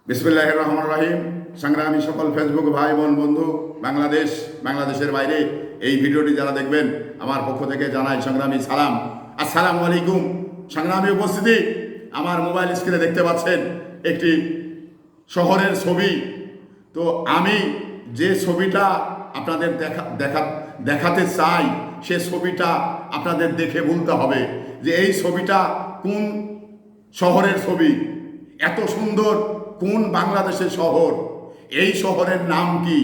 বিসমিল্লাহির রহমানির রহিম। সংগ্রামী সকল ফেসবুক ভাই বোন বন্ধু, বাংলাদেশের বাইরে এই ভিডিওটি যারা দেখবেন, আমার পক্ষ থেকে জানাই সংগ্রামী সালাম। আসসালামু আলাইকুম। সংগ্রামী উপস্থিতি, আমার মোবাইল স্ক্রিনে দেখতে পাচ্ছেন একটি শহরের ছবি। তো আমি যে ছবিটা আপনাদের দেখাতে চাই, সে ছবিটা আপনাদের দেখে বলতে হবে যে এই ছবিটা কোন শহরের ছবি, এত সুন্দর কোন বাংলাদেশের শহর, এই শহরের নাম কি,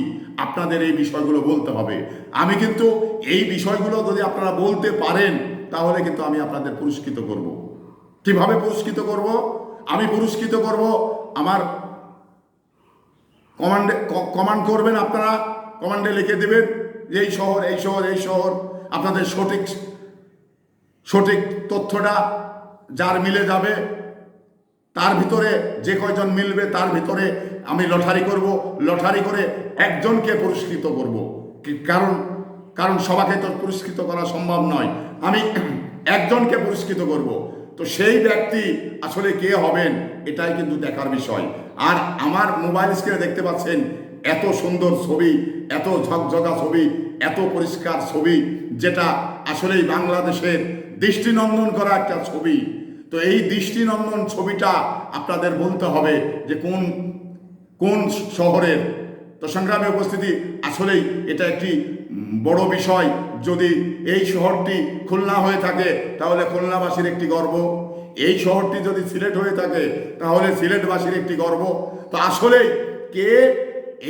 আপনাদের এই বিষয়গুলো বলতে হবে। আমি কিন্তু এই বিষয়গুলো যদি আপনারা বলতে পারেন, তাহলে কিন্তু আমি আপনাদের পুরস্কৃত করব। কিভাবে পুরস্কৃত করব? আমি পুরস্কৃত করব, আমার কমান্ড করবেন, আপনারা কমান্ডে লিখে দেবেন যে এই শহর, এই শহর, এই শহর। আপনাদের সঠিক তথ্যটা যার মিলে যাবে, তার ভিতরে যে কয়জন মিলবে তার ভিতরে আমি লটারি করে একজনকে পুরস্কৃত করব। কারণ সবাইকে তো পুরস্কৃত করা সম্ভব নয়, আমি একজনকে পুরস্কৃত করব। তো সেই ব্যক্তি আসলে কে হবেন, এটাই কিন্তু দেখার বিষয়। আর আমার মোবাইল স্ক্রিনে দেখতে পাচ্ছেন এত সুন্দর ছবি, এত ঝকঝকা ছবি, এত পরিষ্কার ছবি, যেটা আসলেই বাংলাদেশের দৃষ্টিনন্দন করা একটা ছবি। তো এই দৃষ্টিনন্দন ছবিটা আপনাদের বলতে হবে যে কোন শহরের। তো সংগ্রামী উপস্থিতি, আসলেই এটা একটি বড় বিষয়। যদি এই শহরটি খুলনা হয়ে থাকে, তাহলে খুলনাবাসীর একটি গর্ব। এই শহরটি যদি সিলেট হয়ে থাকে, তাহলে সিলেটবাসীর একটি গর্ব। তো আসলেই কে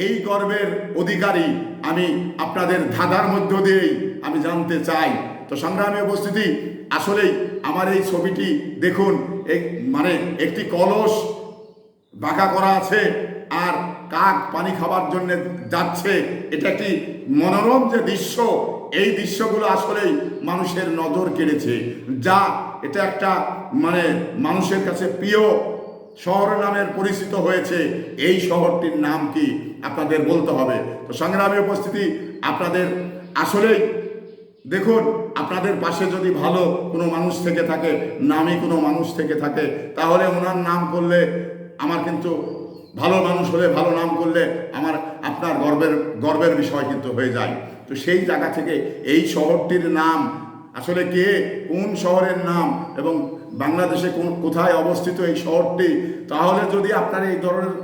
এই গর্বের অধিকারী, আমি আপনাদের ধাঁধার মধ্য দিয়েই আমি জানতে চাই। তো সংগ্রামী উপস্থিতি, আসলেই আমার এই ছবিটি দেখুন, মানে একটি কলস বাঁকা করা আছে, আর কাক পানি খাবার জন্য যাচ্ছে। এটা একটি মনোরম যে দৃশ্য, এই দৃশ্যগুলো আসলেই মানুষের নজর কেড়েছে। এটা একটা মানে মানুষের কাছে প্রিয় শহর নামের পরিচিত হয়েছে। এই শহরটির নাম কি আপনাদের বলতে হবে। তো সংগ্রামী উপস্থিতি, আপনাদের আসলেই দেখুন, আপনাদের পাশে যদি ভালো কোনো মানুষ থেকে থাকে, নামী কোনো মানুষ থেকে থাকে, তাহলে ওনার নাম করলে আমার কিন্তু, ভালো মানুষ হলে, ভালো নাম করলে আপনার গর্বের বিষয় কিন্তু হয়ে যায়। তো সেই জায়গা থেকে এই শহরটির নাম আসলে কে, কোন শহরের নাম এবং বাংলাদেশে কোথায় অবস্থিত এই শহরটি, তাহলে যদি আপনারা এই ধরনের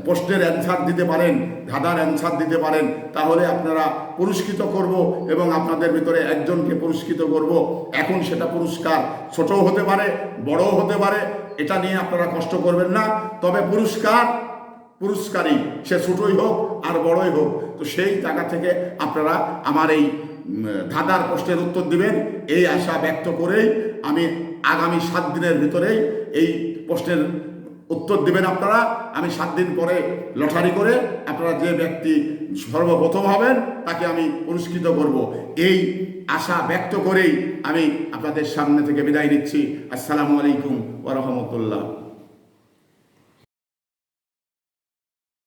প্রশ্নের অ্যান্সার দিতে পারেন, ধাঁধার অ্যান্সার দিতে পারেন, তাহলে আপনারা পুরস্কৃত করব এবং আপনাদের ভিতরে একজনকে পুরস্কৃত করব। এখন সেটা পুরস্কার ছোটও হতে পারে, বড়ও হতে পারে, এটা নিয়ে আপনারা কষ্ট করবেন না। তবে পুরস্কারই, সে ছোটই হোক আর বড়ই হোক। তো সেই জায়গা থেকে আপনারা আমার এই ধাঁধার প্রশ্নের উত্তর দিবেন, এই আশা ব্যক্ত করেই আমি আগামী 7 দিনের ভিতরেই এই প্রশ্নের উত্তর দিবেন আপনারা। আমি 7 দিন পরে লটারি করে আপনারা যে ব্যক্তি সর্বপ্রথম হবেন, তাকে আমি পুরস্কৃত করব। এই আশা ব্যক্ত করেই আমি আপনাদের সামনে থেকে বিদায় নিচ্ছি। আসসালামু আলাইকুম ওয়া রাহমাতুল্লাহ।